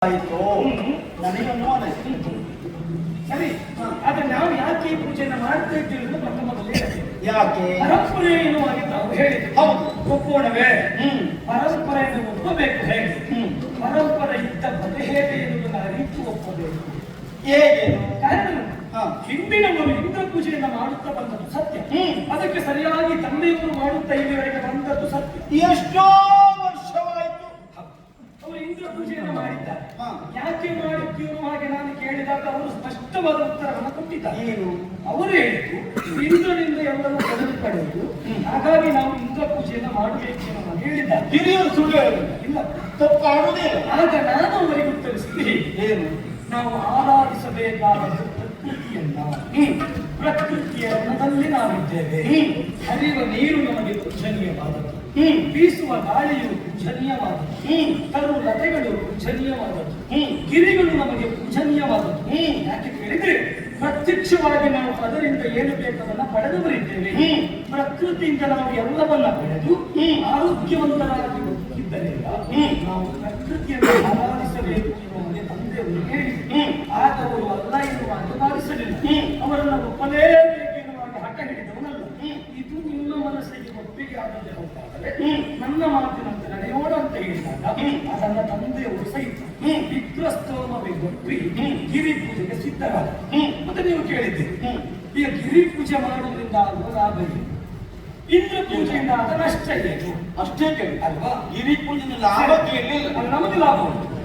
ಆಯಿತು ನನಗನ್ನು ಅನಿಸ್ತು. ಸರಿ, ಆದ್ರೆ ನಾವು ಯಾಕೆ ಈ ಪೂಜೆಯನ್ನು ಮಾಡ್ತಾ ಇದ್ದೇವೆ ಅಂತ ಮೊಟ್ಟ ಮೊದಲೇ ಯಾಕೆ ಪರಂಪರೆ ಎನ್ನುವಾಗಿ ನಾವು ಹೇಳಿದ್ವಿ. ಹೌದು, ಒಪ್ಪೋಣವೇ? ಪರಂಪರೆಯನ್ನು ಒಪ್ಪಬೇಕು. ಹೇಗೆ ಪರಂಪರೆ ಇದ್ದ ಬಗೆ ಹೇಗೆ ಎನ್ನುವುದನ್ನು ಅರಿತು ಒಪ್ಪಬೇಕು. ಹೇಗೆ ಕಾರಣ ಹಿಂದಿನವರು ಇಂದ್ರ ಪೂಜೆಯನ್ನ ಮಾಡುತ್ತಾ ಬಂದದ್ದು ಸತ್ಯ. ಅದಕ್ಕೆ ಸರಿಯಾಗಿ ತಂದೆಯವರು ಮಾಡುತ್ತಾ ಇಲ್ಲಿವರೆಗೆ ಬಂದದ್ದು ಸತ್ಯ. ಎಷ್ಟೋ ವರ್ಷವಾಯಿತು ಅವರು ಇಂದ್ರ ಪೂಜೆಯನ್ನು ಮಾಡಿದ್ದಾರೆ. ಯಾಕೆ ಮಾಡುತ್ತೀರು ಹಾಗೆ ನಾನು ಕೇಳಿದಾಗ ಅವರು ಸ್ಪಷ್ಟವಾದ ಉತ್ತರವನ್ನು ಕೊಟ್ಟಿದ್ದಾರೆ. ಏನು ಅವರು ಹೇಳಿದ್ದು, ಇಂದ್ರನಿಂದ ಎಲ್ಲರೂ ಕಡಿಮೆ ಪಡೆಯುವುದು, ಹಾಗಾಗಿ ನಾವು ಇಂದ್ರ ಪೂಜೆಯನ್ನು ಮಾಡಬೇಕು ಎಂದು ಹೇಳಿದ್ದಾರೆ. ಹಿರಿಯರು ಸುಳ್ಳು ಹೇಳುವುದಿಲ್ಲ, ಇಲ್ಲ, ತಪ್ಪು ಆಡುವುದೇ ಇಲ್ಲ. ಆಗ ನಾನು ಅವರಿಗೆ ಉತ್ತರಿಸಿದ್ದೆ, ಏನು ನಾವು ಆರಾಧಿಸಬೇಕಾದ ಪ್ರಕೃತಿಯನ್ನ, ಪ್ರಕೃತಿಯ ಋಣದಲ್ಲಿ ನಾವಿದ್ದೇವೆ. ಹರಿಯುವ ನೀರು ನಮಗೆ ಪೂಜನೀಯವಾದದ್ದು, ಬೀಸುವ ಗಾಳಿಯು ಪೂಜನೀಯವಾದದ್ದು, ಕರು ಲತೆಗಳು ಪೂಜನೀಯವಾದದ್ದು, ಗಿರಿಗಳು ನಮಗೆ ಪೂಜನೀಯವಾದದ್ದು. ಯಾಕೆ ಕೇಳಿದ್ರೆ ಪ್ರತ್ಯಕ್ಷವಾಗಿ ನಾವು ಅದರಿಂದ ಏನು ಬೇಕದನ್ನ ಪಡೆದವರಿದ್ದೇವೆ. ಪ್ರಕೃತಿಯಿಂದ ನಾವು ಎಲ್ಲವನ್ನ ಪಡೆದು ಆರೋಗ್ಯವಂತರಾಗಿ ಬದುಕಿದ್ದರಿಂದ ನಾವು ಪ್ರಕೃತಿಯನ್ನು ಆರಾಧಿಸಬೇಕು ಎನ್ನುವುದೇ ತಂದೆಯವರು ಹೇಳಿದ್ರು. ಆಗ ಅವರು ಅಲ್ಲ ಎನ್ನುವಾಗ ಭಾವಿಸಲಿಲ್ಲ. ಅವರನ್ನು ಒಪ್ಪಲೇಬೇಕು ಎನ್ನುವಾಗ ಹಠ ಹಿಡಿದವನಲ್ಲ. ಇದು ನಿಮ್ಮ ಮನಸ್ಸಿಗೆ ಒಪ್ಪಿಗೆ ಆಗದೆ ಹೋಗ್ತಾದರೆ ನನ್ನ ಮಾತಿನಂತೆ ನಡೆಯೋಣ ಅಂತ ಹೇಳಿದಾಗ ಅದನ್ನ ತಂದೆಯವರು ಸಹಿತ ವಿಗ್ರಹಸ್ತೋಮವೇ ಒಪ್ಪಿ ಗಿರಿ ಪೂಜೆಗೆ ಸಿದ್ಧರಾದ. ಮತ್ತೆ ನೀವು ಕೇಳಿದ್ದೀರಿ, ಈಗ ಗಿರಿ ಪೂಜೆ ಮಾಡುವುದರಿಂದ ಆಗುವ ಲಾಭ ಏನು, ಇಂದ್ರ ಪೂಜೆಯಿಂದ ಆದ ನಷ್ಟ ಏನು? ಅಷ್ಟೇ ಕೇಳಿ ಅಲ್ವಾ? ಗಿರಿ ಪೂಜೆಯಿಂದ ಲಾಭ ಕೇಳಲಿಲ್ಲ. ನಮಗೆ ಲಾಭ ಉಂಟು.